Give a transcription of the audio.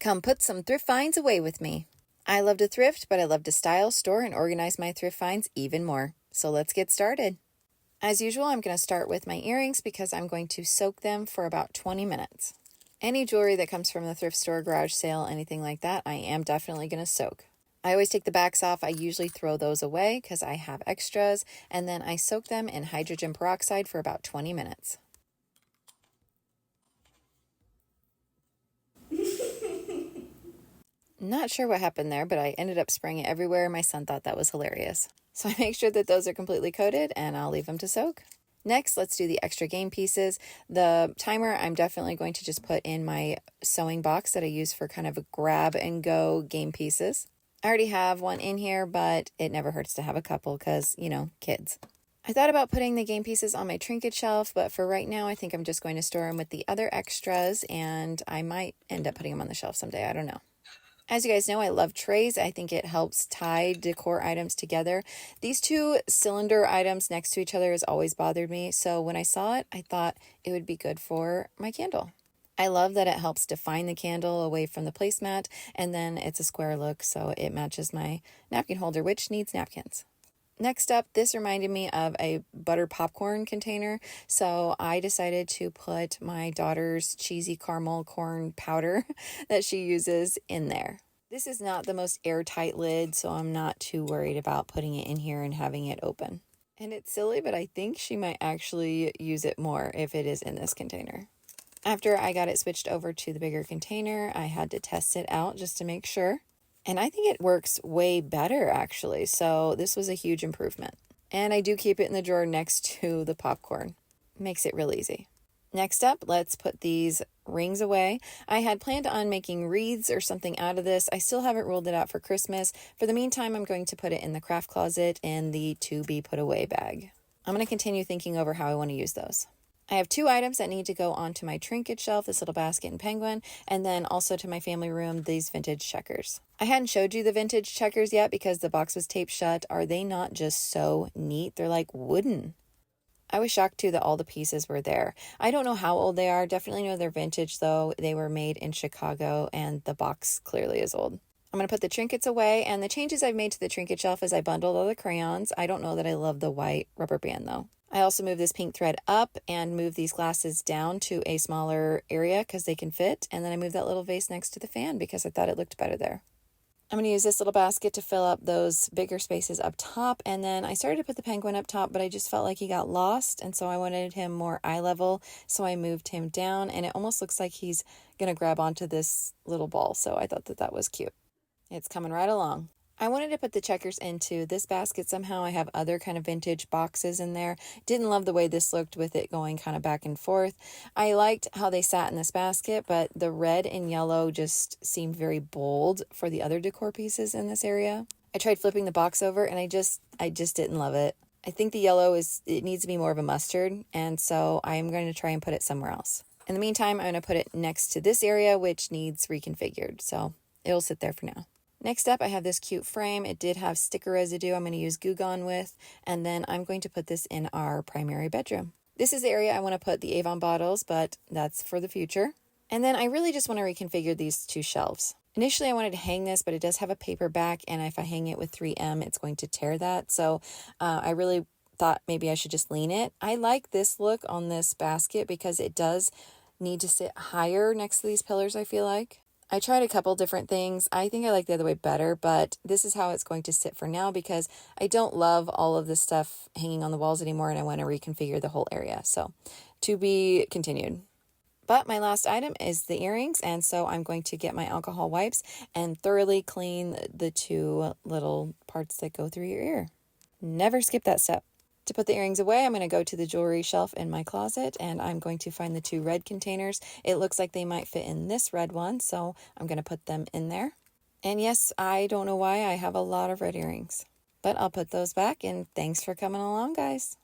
Come put some thrift finds away with me. I love to thrift, but I love to style, store, and organize my thrift finds even more. So let's get started. As usual, I'm going to start with my earrings because I'm going to soak them for about 20 minutes. Any jewelry that comes from the thrift store, garage sale, anything like that, I am definitely going to soak. I always take the backs off. I usually throw those away because I have extras, and then I soak them in hydrogen peroxide for about 20 minutes. Not sure what happened there, but I ended up spraying it everywhere. My son thought that was hilarious. So I make sure that those are completely coated and I'll leave them to soak. Next, let's do the extra game pieces. The timer, I'm definitely going to just put in my sewing box that I use for kind of a grab and go game pieces. I already have one in here, but it never hurts to have a couple because, kids. I thought about putting the game pieces on my trinket shelf, but for right now, I think I'm just going to store them with the other extras, and I might end up putting them on the shelf someday. I don't know. As you guys know, I love trays. I think it helps tie decor items together. These two cylinder items next to each other has always bothered me. So when I saw it, I thought it would be good for my candle. I love that it helps define the candle away from the placemat. And then it's a square look, so it matches my napkin holder, which needs napkins. Next up, this reminded me of a butter popcorn container, so I decided to put my daughter's cheesy caramel corn powder that she uses in there. This is not the most airtight lid, so I'm not too worried about putting it in here and having it open. And it's silly, but I think she might actually use it more if it is in this container. After I got it switched over to the bigger container, I had to test it out just to make sure. And I think it works way better, actually. So this was a huge improvement. And I do keep it in the drawer next to the popcorn. Makes it real easy. Next up, let's put these rings away. I had planned on making wreaths or something out of this. I still haven't ruled it out for Christmas. For the meantime, I'm going to put it in the craft closet in the to be put away bag. I'm going to continue thinking over how I want to use those. I have two items that need to go onto my trinket shelf, this little basket and penguin, and then also to my family room, these vintage checkers. I hadn't showed you the vintage checkers yet because the box was taped shut. Are they not just so neat? They're like wooden. I was shocked too that all the pieces were there. I don't know how old they are. Definitely know they're vintage though. They were made in Chicago and the box clearly is old. I'm going to put the trinkets away, and the changes I've made to the trinket shelf is I bundled all the crayons. I don't know that I love the white rubber band though. I also moved this pink thread up and moved these glasses down to a smaller area because they can fit. And then I moved that little vase next to the fan because I thought it looked better there. I'm going to use this little basket to fill up those bigger spaces up top. And then I started to put the penguin up top, but I just felt like he got lost. And so I wanted him more eye level. So I moved him down, and it almost looks like he's going to grab onto this little ball. So I thought that that was cute. It's coming right along. I wanted to put the checkers into this basket somehow. I have other kind of vintage boxes in there. Didn't love the way this looked with it going kind of back and forth. I liked how they sat in this basket, but the red and yellow just seemed very bold for the other decor pieces in this area. I tried flipping the box over and I just didn't love it. I think the yellow it needs to be more of a mustard, and so I'm going to try and put it somewhere else. In the meantime, I'm going to put it next to this area, which needs reconfigured, so it'll sit there for now. Next up, I have this cute frame. It did have sticker residue I'm going to use Goo Gone with, and then I'm going to put this in our primary bedroom. This is the area I want to put the Avon bottles, but that's for the future. And then I really just want to reconfigure these two shelves. Initially, I wanted to hang this, but it does have a paper back, and if I hang it with 3M, it's going to tear that. So I really thought maybe I should just lean it. I like this look on this basket because it does need to sit higher next to these pillars, I feel like. I tried a couple different things. I think I like the other way better, but this is how it's going to sit for now because I don't love all of this stuff hanging on the walls anymore, and I want to reconfigure the whole area. So to be continued. But my last item is the earrings, and so I'm going to get my alcohol wipes and thoroughly clean the two little parts that go through your ear. Never skip that step. To put the earrings away, I'm going to go to the jewelry shelf in my closet, and I'm going to find the two red containers. It looks like they might fit in this red one, so I'm going to put them in there. And yes, I don't know why I have a lot of red earrings, but I'll put those back, and thanks for coming along, guys.